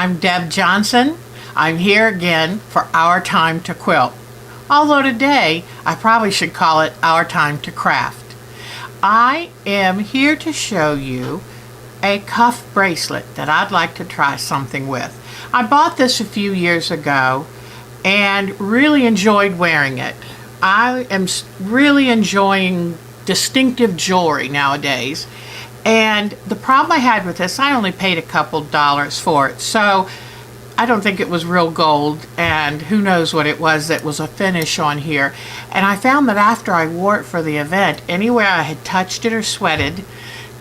I'm Deb Johnson. I'm here again for Our Time to Quilt. Although today, I probably should call it Our Time to Craft. I am here to show you a cuff bracelet that I'd like to try something with. I bought this a few years ago and really enjoyed wearing it. I am really enjoying distinctive jewelry nowadays. And the problem I had with this, I only paid a couple dollars for it. So I don't think it was real gold, and who knows what it was that was a finish on here. And I found that after I wore it for the event, anywhere I had touched it or sweated,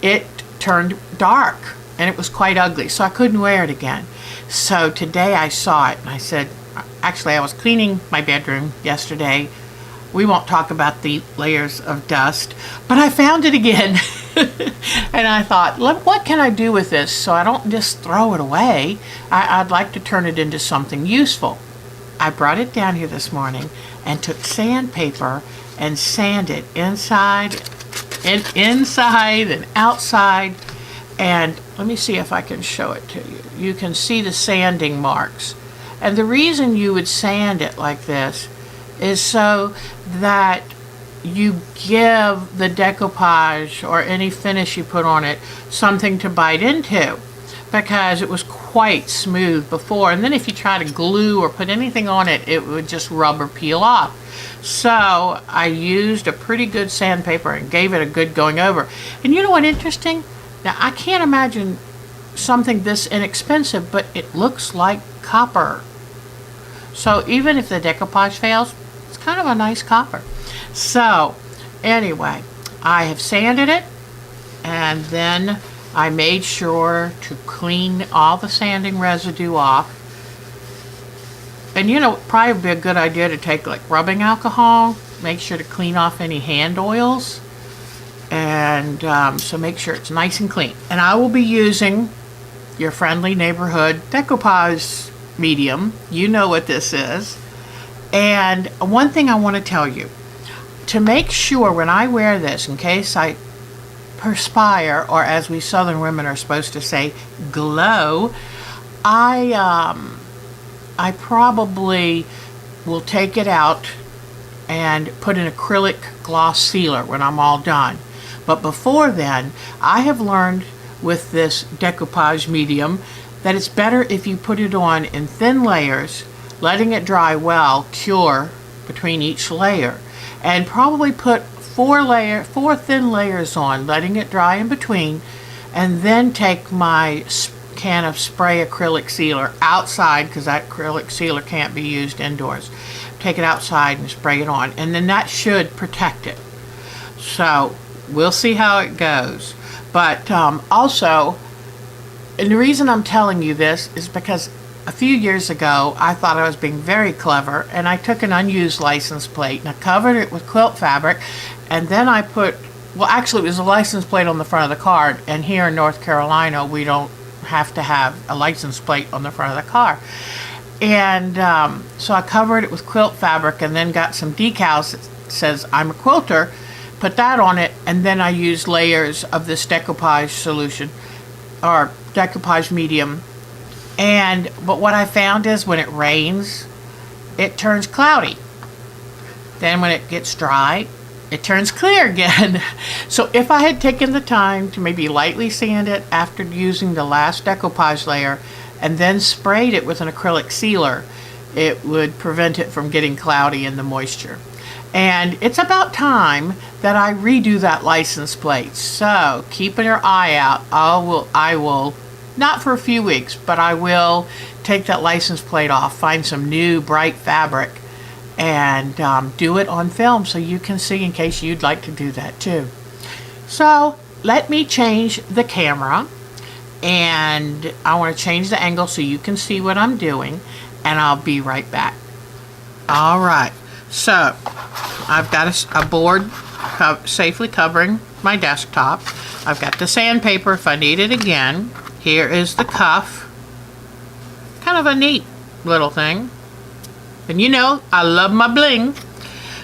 it turned dark and it was quite ugly. So I couldn't wear it again. So today I saw it and I said, actually I was cleaning my bedroom yesterday. We won't talk about the layers of dust, but I found it again. And I thought, what can I do with this so I don't just throw it away? I'd like to turn it into something useful. I brought it down here this morning and took sandpaper and sanded inside and outside. And let me see if I can show it to you. You can see the sanding marks. And the reason you would sand it like this is so that you give the decoupage or any finish you put on it something to bite into, because it was quite smooth before, and then if you try to glue or put anything on it, it would just rub or peel off. So I used a pretty good sandpaper and gave it a good going over. And you know what interesting? Now I can't imagine something this inexpensive, but it looks like copper. So even if the decoupage fails, it's kind of a nice copper. So anyway, I have sanded it, and then I made sure to clean all the sanding residue off. And you know, probably would be a good idea to take like rubbing alcohol, make sure to clean off any hand oils, and so make sure it's nice and clean. And I will be using your friendly neighborhood decoupage medium. You know what this is. And one thing I want to tell you, to make sure when I wear this, in case I perspire, or as we Southern women are supposed to say, glow, I probably will take it out and put an acrylic gloss sealer when I'm all done. But before then, I have learned with this decoupage medium that it's better if you put it on in thin layers, letting it dry well, cure between each layer, and probably put four thin layers on, letting it dry in between, and then take my can of spray acrylic sealer outside, because that acrylic sealer can't be used indoors. Take it outside and spray it on, and then that should protect it. So we'll see how it goes. But also, and the reason I'm telling you this is because a few years ago, I thought I was being very clever, and I took an unused license plate and I covered it with quilt fabric, and then I put, well actually it was a license plate on the front of the card, and here in North Carolina we don't have to have a license plate on the front of the car. And so I covered it with quilt fabric and then got some decals that says I'm a quilter, put that on it, and then I used layers of this decoupage solution, or decoupage medium. But what I found is when it rains, it turns cloudy. Then when it gets dry, it turns clear again. So if I had taken the time to maybe lightly sand it after using the last decoupage layer and then sprayed it with an acrylic sealer, it would prevent it from getting cloudy in the moisture. And it's about time that I redo that license plate. So keep your eye out. I will not for a few weeks, but I will take that license plate off, find some new bright fabric, and do it on film so you can see, in case you'd like to do that too. So let me change the camera, and I want to change the angle so you can see what I'm doing, and I'll be right back. All right, so I've got a board safely covering my desktop. I've got the sandpaper if I need it again. Here is the cuff. Kind of a neat little thing. And you know, I love my bling.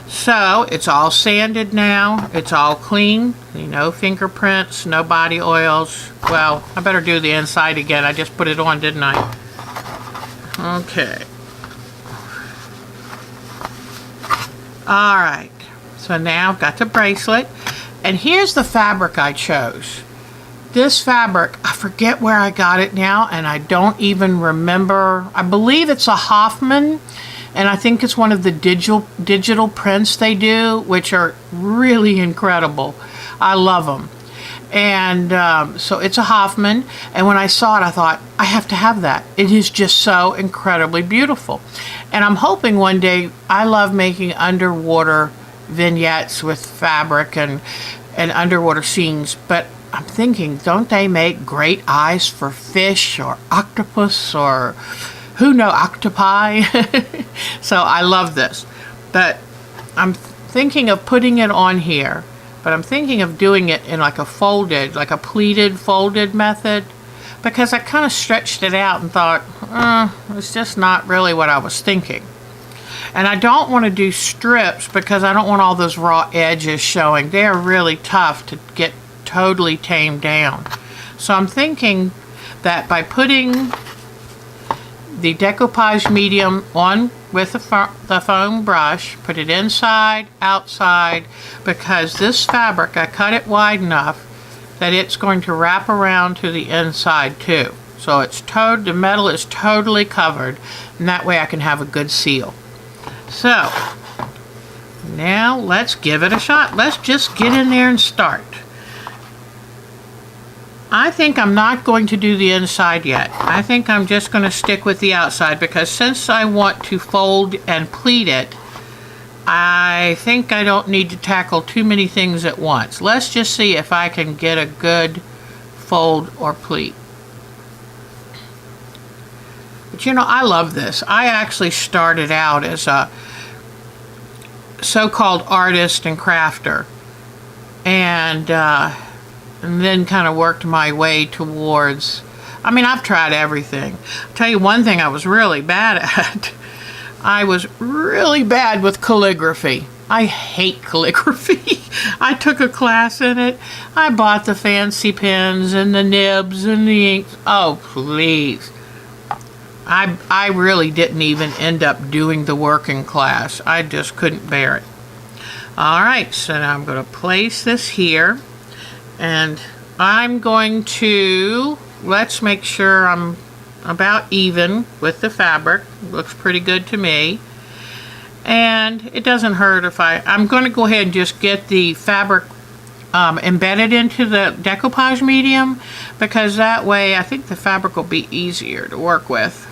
So it's all sanded now. It's all clean. No fingerprints, no body oils. Well, I better do the inside again. I just put it on, didn't I? Okay. Alright, so now I've got the bracelet, and here's the fabric I chose. This fabric, I forget where I got it now, and I don't even remember. I believe it's a Hoffman, and I think it's one of the digital prints they do, which are really incredible. I love them. And so it's a Hoffman, and when I saw it, I thought, I have to have that. It is just so incredibly beautiful. And I'm hoping one day, I love making underwater vignettes with fabric and underwater scenes, but I'm thinking, don't they make great eyes for fish or octopus or who knows, octopi? So I love this. But I'm thinking of putting it on here, but I'm thinking of doing it in like a folded, like a pleated folded method, because I kind of stretched it out and thought, it's just not really what I was thinking. And I don't want to do strips because I don't want all those raw edges showing. They are really tough to get totally tamed down. So I'm thinking that by putting the decoupage medium on with the foam brush, put it inside, outside, because this fabric, I cut it wide enough that it's going to wrap around to the inside too. So it's the metal is totally covered, and that way I can have a good seal. So now let's give it a shot. Let's just get in there and start. I think I'm not going to do the inside yet. I think I'm just going to stick with the outside, because since I want to fold and pleat it, I think I don't need to tackle too many things at once. Let's just see if I can get a good fold or pleat. But you know, I love this. I actually started out as a so-called artist and crafter, and then kind of worked my way towards, I mean, I've tried everything. I'll tell you one thing I was really bad at. I was really bad with calligraphy. I hate calligraphy. I took a class in it. I bought the fancy pens and the nibs and the inks. Oh, please. I really didn't even end up doing the working class. I just couldn't bear it. All right, so now I'm going to place this here. And I'm going to, let's make sure I'm about even with the fabric. Looks pretty good to me. And it doesn't hurt if I'm going to go ahead and just get the fabric embedded into the decoupage medium, because that way I think the fabric will be easier to work with.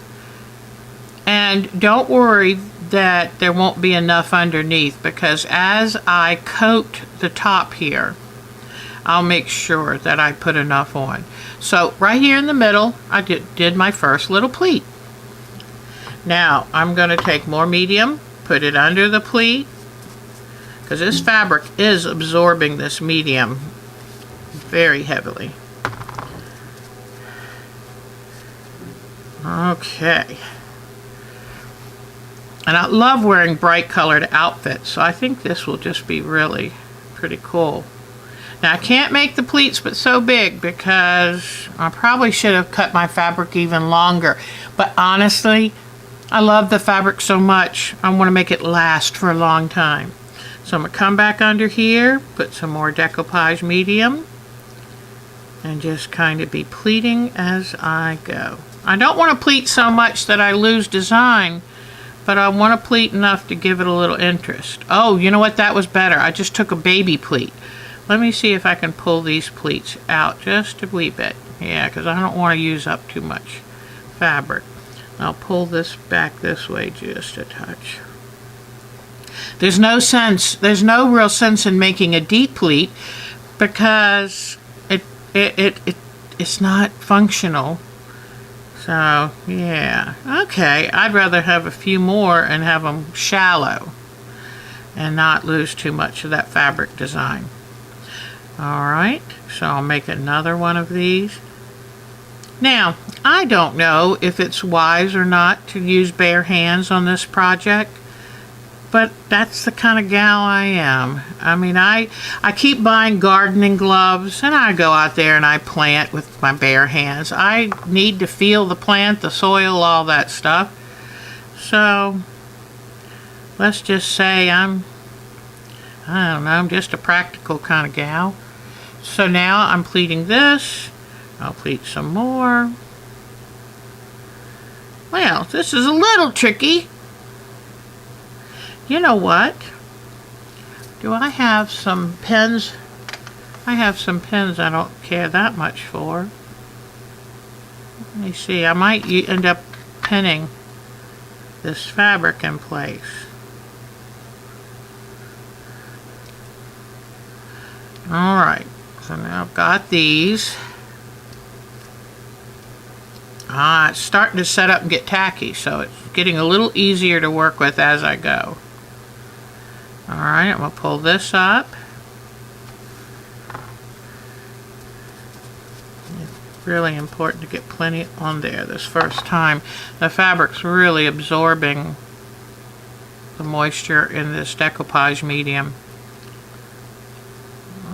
And don't worry that there won't be enough underneath, because as I coat the top here, I'll make sure that I put enough on. So right here in the middle, I did my first little pleat. Now I'm going to take more medium, put it under the pleat, because this fabric is absorbing this medium very heavily. Okay. And I love wearing bright colored outfits, so I think this will just be really pretty cool. Now I can't make the pleats but so big, because I probably should have cut my fabric even longer. But honestly, I love the fabric so much, I want to make it last for a long time. So I'm going to come back under here, put some more decoupage medium, and just kind of be pleating as I go. I don't want to pleat so much that I lose design, but I want to pleat enough to give it a little interest. Oh, you know what? That was better. I just took a baby pleat. Let me see if I can pull these pleats out just a wee bit. Yeah, because I don't want to use up too much fabric. I'll pull this back this way just a touch. There's no real sense in making a deep pleat, because it's not functional. So, yeah. Okay, I'd rather have a few more and have them shallow and not lose too much of that fabric design. Alright, so I'll make another one of these. Now, I don't know if it's wise or not to use bare hands on this project, but that's the kind of gal I am. I mean, I keep buying gardening gloves, and I go out there and I plant with my bare hands. I need to feel the plant, the soil, all that stuff. So let's just say I don't know, I'm just a practical kind of gal. So now I'm pleating this. I'll pleat some more. Well, this is a little tricky. You know what? Do I have some pens? I have some pens I don't care that much for. Let me see, I might end up pinning this fabric in place. Alright, so now I've got these. It's starting to set up and get tacky, so it's getting a little easier to work with as I go. Alright, I'm going to pull this up. It's really important to get plenty on there this first time. The fabric's really absorbing the moisture in this decoupage medium.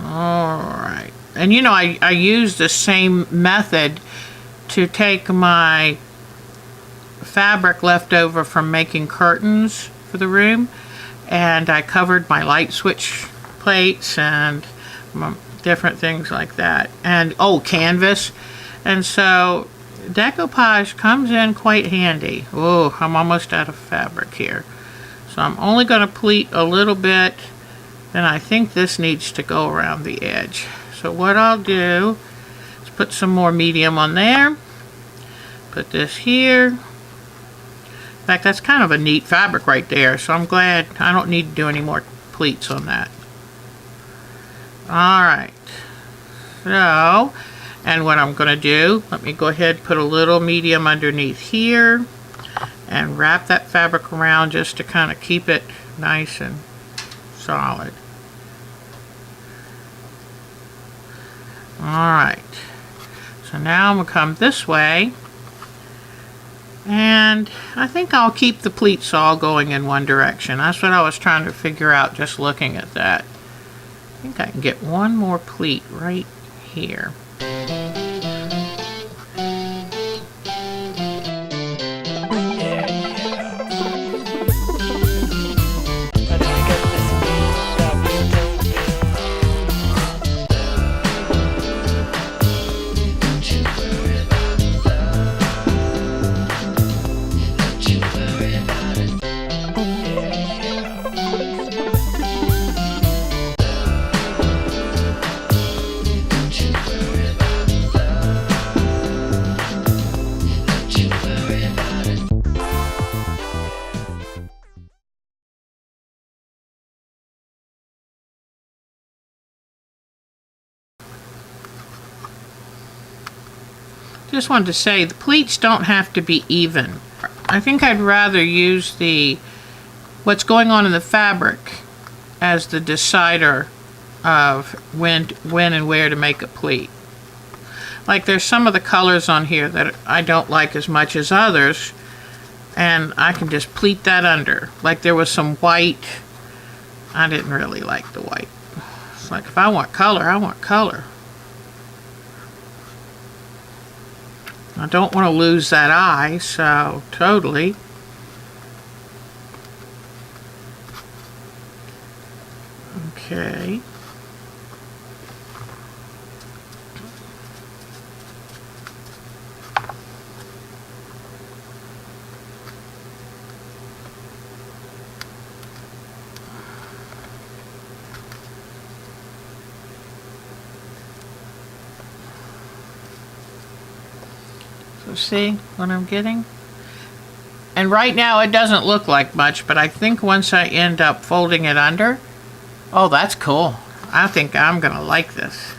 Alright, and you know, I use the same method to take my fabric left over from making curtains for the room, and I covered my light switch plates and different things like that, and canvas. And so decoupage comes in quite handy. Oh, I'm almost out of fabric here, so I'm only going to pleat a little bit. Then I think this needs to go around the edge. So what I'll do is put some more medium on there. Put this here. In fact, that's kind of a neat fabric right there, so I'm glad I don't need to do any more pleats on that. Alright. So, and what I'm going to do, let me go ahead and put a little medium underneath here and wrap that fabric around just to kind of keep it nice and solid. Alright, so now I'm going to come this way, and I think I'll keep the pleats all going in one direction. That's what I was trying to figure out just looking at that. I think I can get one more pleat right here. Just wanted to say, the pleats don't have to be even. I think I'd rather use what's going on in the fabric as the decider of when and where to make a pleat. Like, there's some of the colors on here that I don't like as much as others, and I can just pleat that under. Like, there was some white. I didn't really like the white. It's like, if I want color, I want color. I don't want to lose that eye, so totally. Okay. So see what I'm getting? And right now it doesn't look like much, but I think once I end up folding it under, oh, that's cool. I think I'm gonna like this.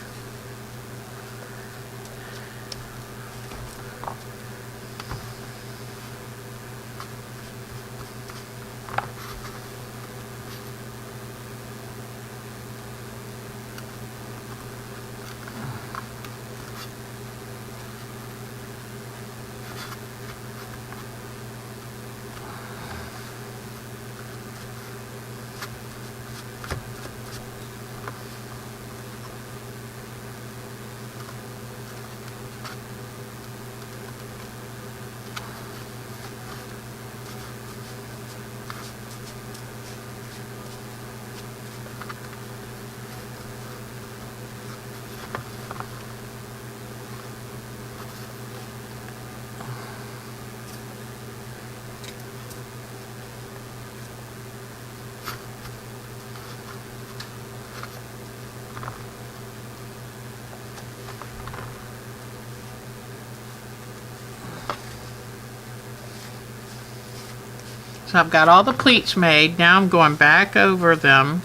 So I've got all the pleats made. Now I'm going back over them.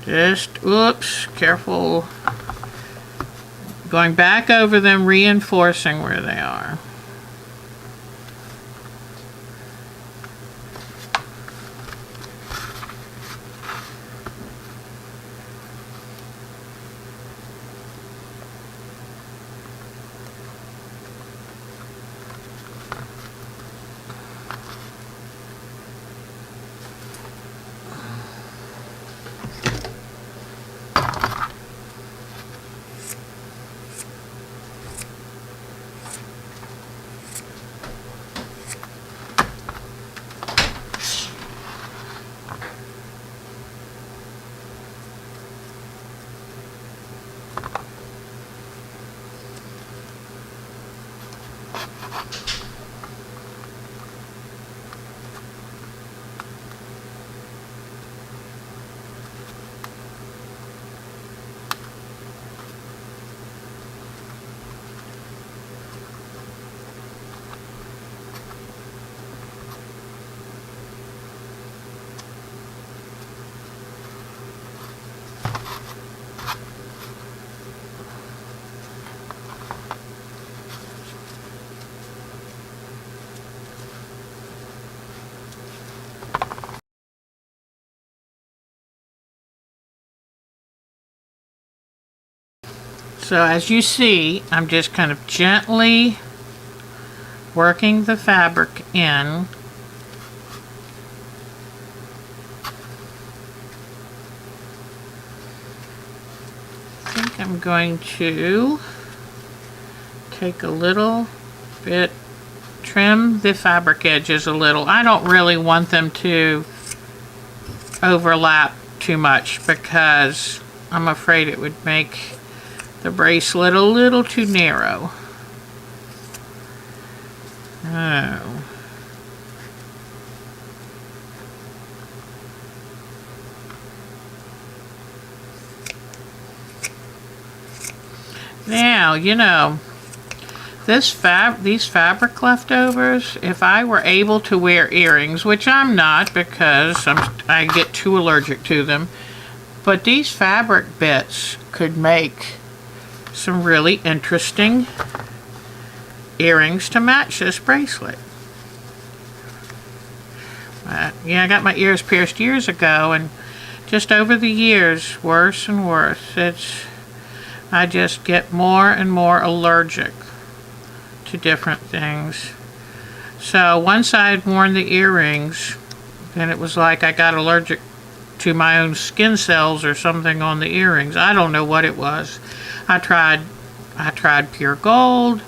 Just, oops, careful. Going back over them, reinforcing where they are. So as you see, I'm just kind of gently working the fabric in. I think I'm going to take a little bit, trim the fabric edges a little. I don't really want them to overlap too much because I'm afraid it would make the bracelet a little too narrow. Oh. Now, you know, these fabric leftovers, if I were able to wear earrings, which I'm not because I get too allergic to them, but these fabric bits could make some really interesting earrings to match this bracelet. Yeah, I got my ears pierced years ago, and just over the years, worse and worse. I just get more and more allergic to different things. So once I had worn the earrings, then it was like I got allergic to my own skin cells or something on the earrings. I don't know what it was. I tried pure gold,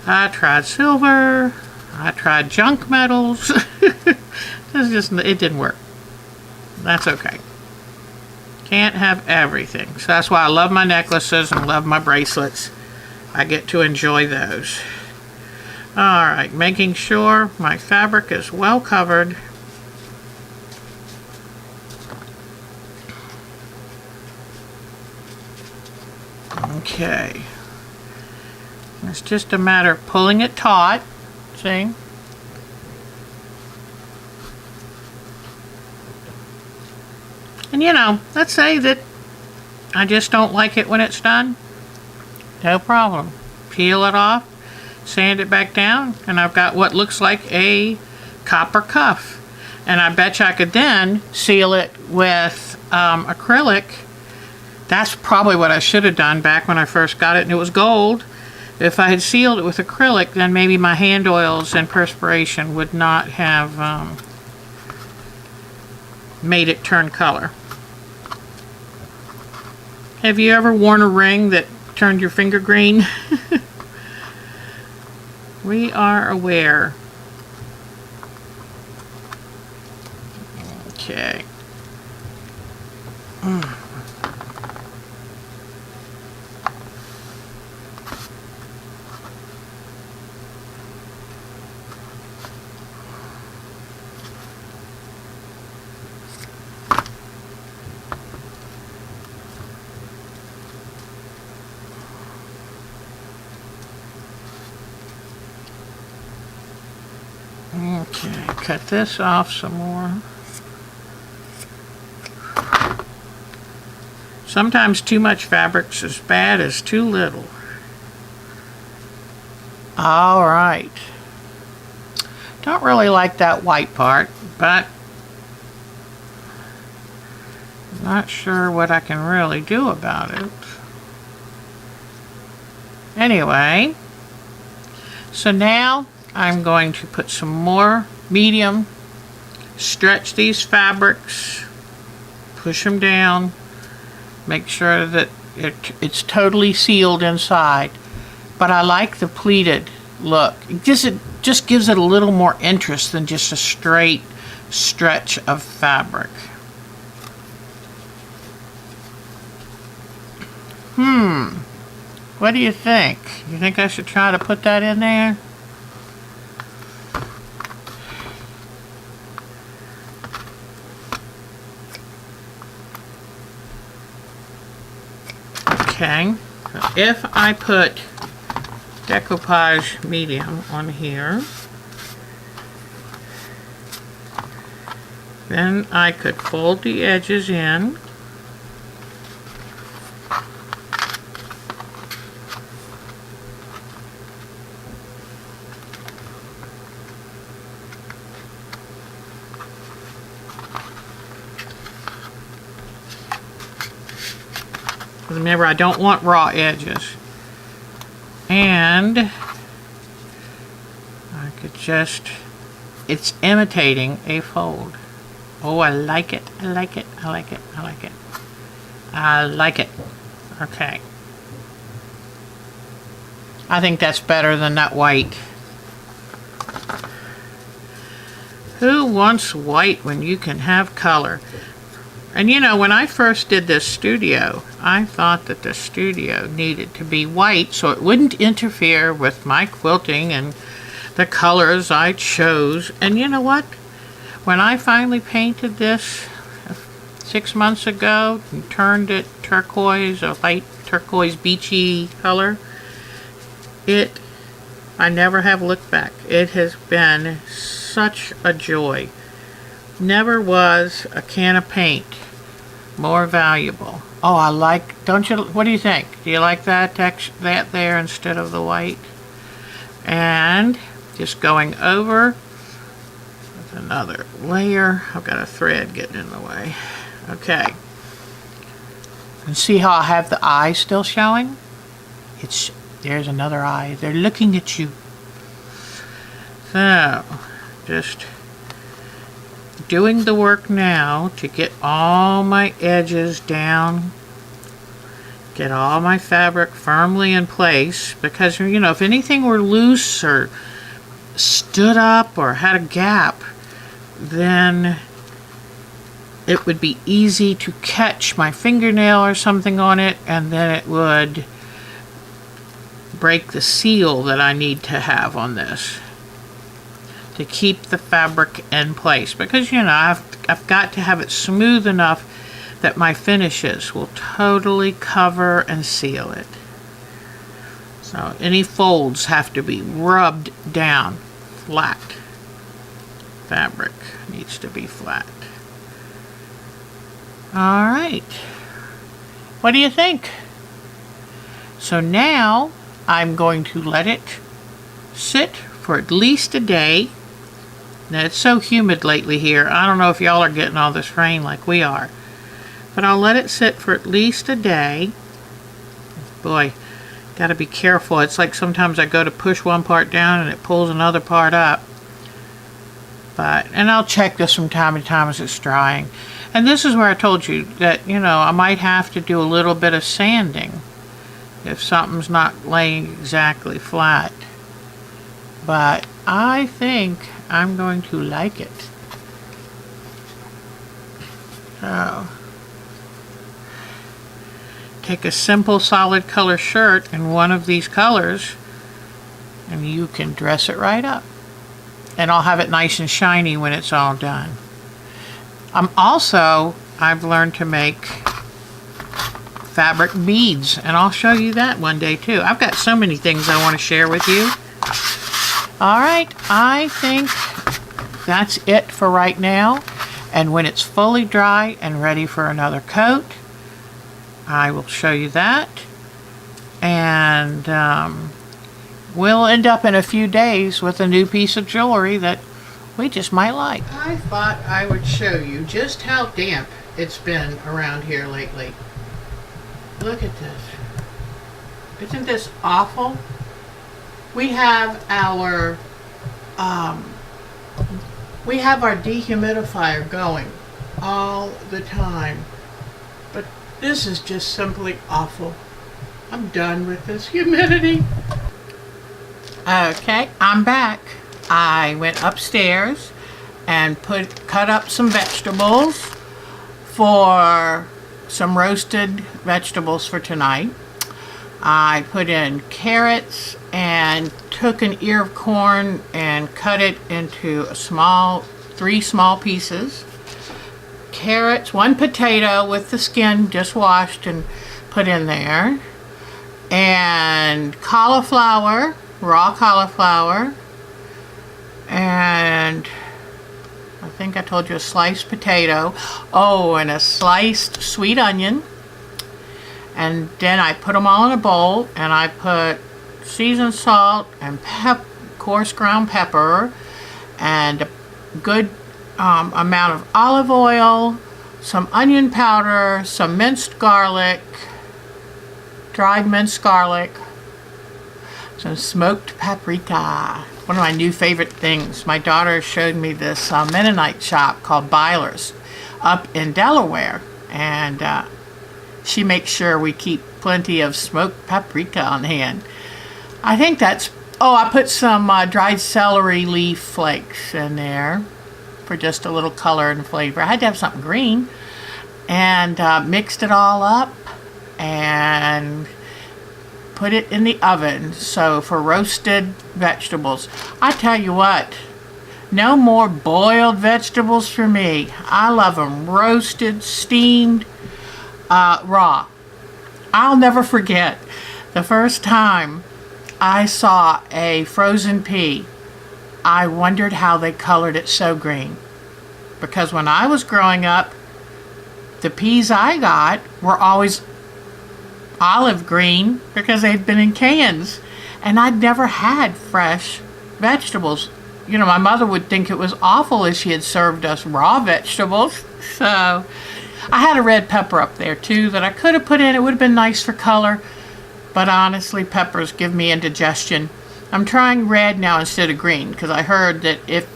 I tried silver, I tried junk metals. It didn't work. That's okay. Can't have everything. So that's why I love my necklaces and love my bracelets. I get to enjoy those. Alright, making sure my fabric is well covered. Okay. It's just a matter of pulling it taut. See? And you know, let's say that I just don't like it when it's done. No problem. Peel it off, sand it back down, and I've got what looks like a copper cuff. And I bet you I could then seal it with acrylic. That's probably what I should have done back when I first got it and it was gold. If I had sealed it with acrylic, then maybe my hand oils and perspiration would not have made it turn color. Have you ever worn a ring that turned your finger green? We are aware. Okay. cut this off some more. Sometimes too much fabric's as bad as too little. All right. Don't really like that white part, but I'm not sure what I can really do about it. Anyway, so now I'm going to put some more medium, stretch these fabrics, push them down, make sure that it's totally sealed inside. But I like the pleated look. It just gives it a little more interest than just a straight stretch of fabric. What do you think? You think I should try to put that in there? Okay, so if I put decoupage medium on here, then I could fold the edges in. Remember, I don't want raw edges. And I could just, it's imitating a fold. Oh, I like it. I like it. I like it. I like it. I like it. Okay. I think that's better than that white. Who wants white when you can have color? And you know, when I first did this studio, I thought that the studio needed to be white so it wouldn't interfere with my quilting and the colors I chose. And you know what? When I finally painted this 6 months ago and turned it turquoise, a light turquoise beachy color, I never have looked back. It has been such a joy. Never was a can of paint more valuable. Oh, I like, don't you, what do you think? Do you like that that there instead of the white? And just going over with another layer. I've got a thread getting in the way. Okay. And see how I have the eye still showing? There's another eye. They're looking at you. So, just doing the work now to get all my edges down, get all my fabric firmly in place, because you know, if anything were loose or stood up or had a gap, then it would be easy to catch my fingernail or something on it, and then it would break the seal that I need to have on this to keep the fabric in place, because you know, I've got to have it smooth enough that my finishes will totally cover and seal it. So any folds have to be rubbed down flat. Fabric needs to be flat. All right, what do you think? So now I'm going to let it sit for at least a day. Now, it's so humid lately here. I don't know if y'all are getting all this rain like we are. But I'll let it sit for at least a day. Boy, gotta be careful. It's like sometimes I go to push one part down and it pulls another part up. And I'll check this from time to time as it's drying. And this is where I told you that, you know, I might have to do a little bit of sanding if something's not laying exactly flat. But I think I'm going to like it. So, take a simple solid color shirt in one of these colors and you can dress it right up. And I'll have it nice and shiny when it's all done. I've learned to make fabric beads, and I'll show you that one day too. I've got so many things I want to share with you. All right, I think that's it for right now. And when it's fully dry and ready for another coat, I will show you that. And we'll end up in a few days with a new piece of jewelry that we just might like. I thought I would show you just how damp it's been around here lately. Look at this. Isn't this awful? We have our dehumidifier going all the time, but this is just simply awful. I'm done with this humidity. Okay, I'm back. I went upstairs and cut up some vegetables for some roasted vegetables for tonight. I put in carrots and took an ear of corn and cut it into three small pieces. Carrots, one potato with the skin just washed and put in there. And cauliflower, raw cauliflower. And I think I told you a sliced potato. Oh, and a sliced sweet onion. And then I put them all in a bowl, and I put seasoned salt and coarse ground pepper and a good amount of olive oil, some onion powder, some minced garlic, dried minced garlic, some smoked paprika. One of my new favorite things. My daughter showed me this Mennonite shop called Byler's up in Delaware, and she makes sure we keep plenty of smoked paprika on hand. I think that's, I put some dried celery leaf flakes in there for just a little color and flavor. I had to have something green, and mixed it all up and put it in the oven. So for roasted vegetables, I tell you what, no more boiled vegetables for me. I love them roasted, steamed, raw. I'll never forget the first time I saw a frozen pea. I wondered how they colored it so green, because when I was growing up, the peas I got were always olive green because they'd been in cans, and I'd never had fresh vegetables. You know, my mother would think it was awful if she had served us raw vegetables. So I had a red pepper up there too that I could have put in. It would have been nice for color, but honestly, peppers give me indigestion. I'm trying red now instead of green, because I heard that if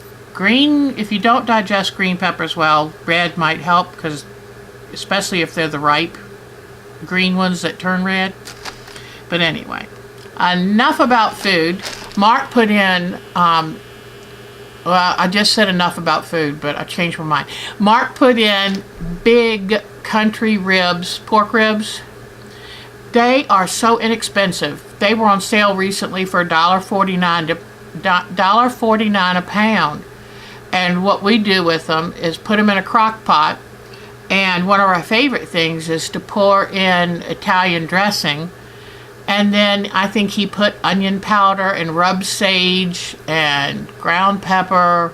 you don't digest green peppers well, red might help, because especially if they're the ripe green ones that turn red. But anyway, enough about food. Mark put in well, I just said enough about food, but I changed my mind. Mark put in big country ribs, pork ribs. They are so inexpensive. They were on sale recently for $1.49 a pound. And what we do with them is put them in a crock pot. And one of our favorite things is to pour in Italian dressing. And then I think he put onion powder and rubbed sage and ground pepper.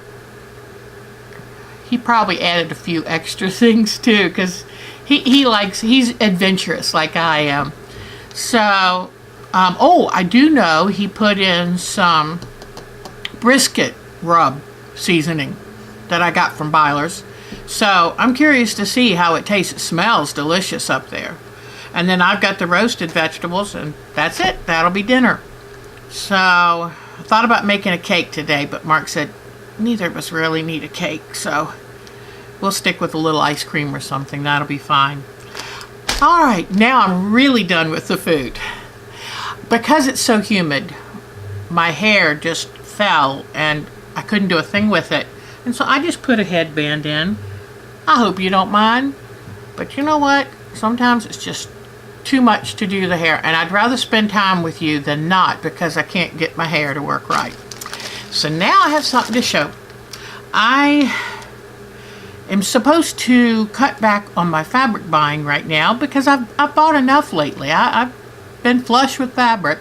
He probably added a few extra things too, because he's adventurous like I am. So, I do know he put in some brisket rub seasoning that I got from Byler's. So I'm curious to see how it tastes. It smells delicious up there. And then I've got the roasted vegetables, and that's it. That'll be dinner. So I thought about making a cake today, but Mark said neither of us really need a cake, so we'll stick with a little ice cream or something. That'll be fine. All right, now I'm really done with the food. Because it's so humid, my hair just fell, and I couldn't do a thing with it. And so I just put a headband in. I hope you don't mind. But you know what? Sometimes it's just too much to do the hair, and I'd rather spend time with you than not, because I can't get my hair to work right. So now I have something to show. I am supposed to cut back on my fabric buying right now, because I've bought enough lately. I've been flush with fabric,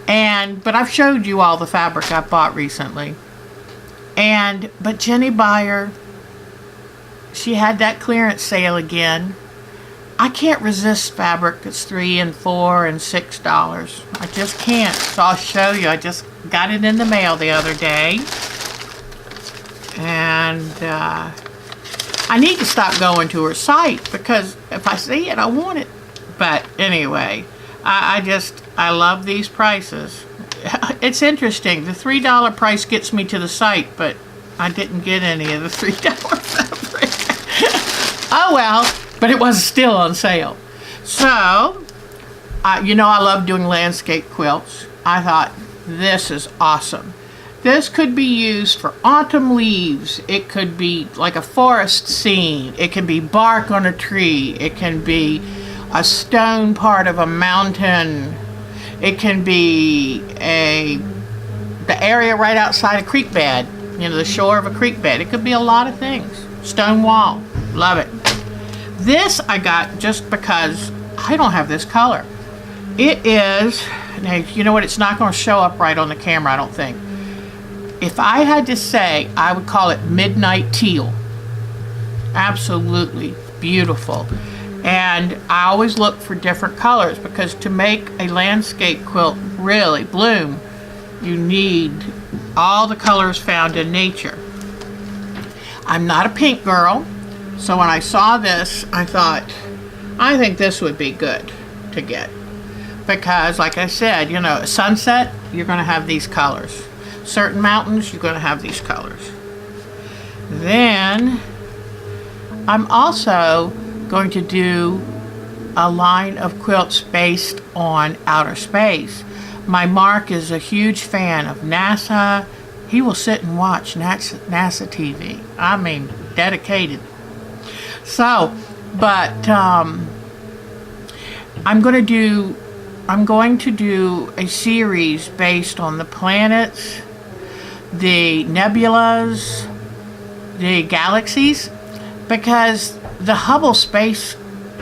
but I've showed you all the fabric I've bought recently. But Jinny Beyer, she had that clearance sale again. I can't resist fabric that's $3 and $4 and $6. I just can't. So I'll show you. I just got it in the mail the other day. And I need to stop going to her site because if I see it, I want it. But anyway, I love these prices. It's interesting. The $3 price gets me to the site, but I didn't get any of the $3 fabric. Oh well, but it was still on sale. So, you know I love doing landscape quilts. I thought, this is awesome. This could be used for autumn leaves. It could be like a forest scene. It can be bark on a tree. It can be a stone part of a mountain. It can be the area right outside a creek bed. You know, the shore of a creek bed. It could be a lot of things. Stone wall. Love it. This I got just because I don't have this color. It is, now you know what, it's not going to show up right on the camera, I don't think. If I had to say, I would call it midnight teal. Absolutely beautiful. And I always look for different colors because to make a landscape quilt really bloom, you need all the colors found in nature. I'm not a pink girl, so when I saw this, I thought, I think this would be good to get. Because, like I said, you know, sunset, you're going to have these colors. Certain mountains, you're going to have these colors. Then, I'm also going to do a line of quilts based on outer space. My Mark is a huge fan of NASA. He will sit and watch NASA TV. I mean, dedicated. So, but I'm going to do a series based on the planets, the nebulas, the galaxies, because the Hubble space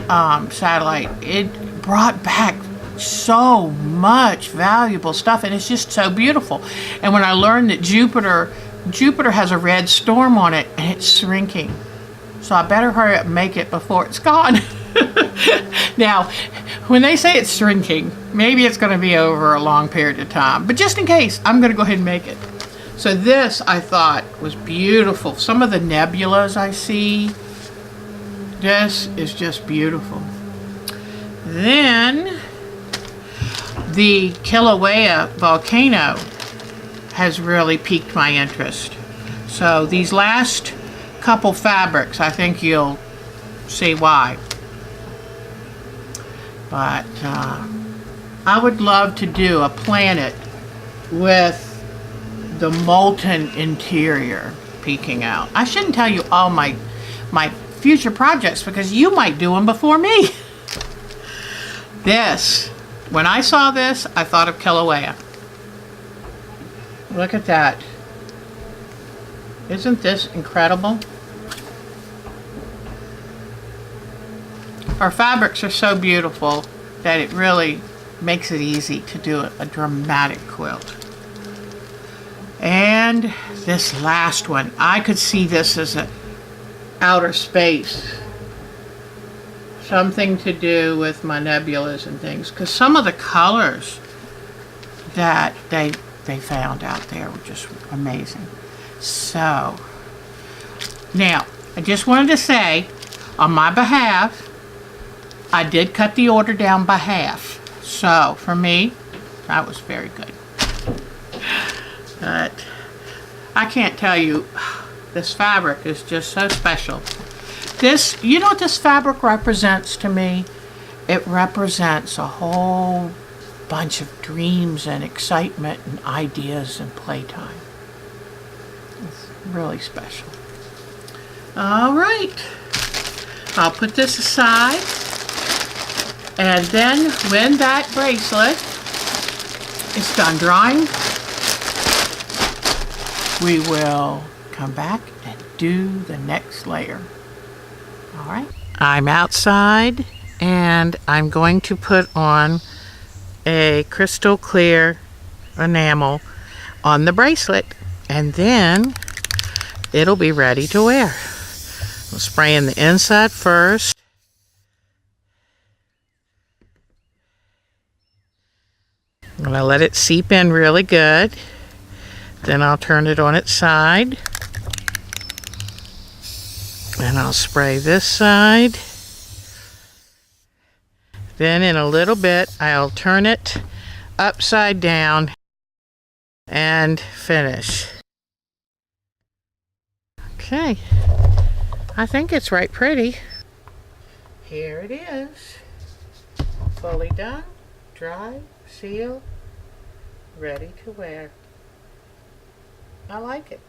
satellite, it brought back so much valuable stuff, and it's just so beautiful. And when I learned that Jupiter has a red storm on it, and it's shrinking, so I better hurry up and make it before it's gone. Now, when they say it's shrinking, maybe it's going to be over a long period of time, but just in case, I'm going to go ahead and make it. So this, I thought, was beautiful. Some of the nebulas I see, this is just beautiful. Then, the Kilauea volcano has really piqued my interest. So these last couple fabrics, I think you'll see why. But I would love to do a planet with the molten interior peeking out. I shouldn't tell you all my future projects because you might do them before me. This, when I saw this, I thought of Kilauea. Look at that. Isn't this incredible? Our fabrics are so beautiful that it really makes it easy to do a dramatic quilt. And this last one, I could see this as an outer space. Something to do with my nebulas and things, because some of the colors that they found out there were just amazing. So, now, I just wanted to say, on my behalf, I did cut the order down by half. So, for me, that was very good. But I can't tell you, this fabric is just so special. This, you know what this fabric represents to me? It represents a whole bunch of dreams and excitement and ideas and playtime. It's really special. All right. I'll put this aside. And then when that bracelet is done drying, we will come back and do the next layer. All right. I'm outside and I'm going to put on a crystal clear enamel on the bracelet, and then it'll be ready to wear. I'm spraying the inside first. I'm going to let it seep in really good. Then I'll turn it on its side. And I'll spray this side. Then in a little bit, I'll turn it upside down and finish. Okay, I think it's right pretty. Here it is. Fully done, dry, sealed, ready to wear. I like it.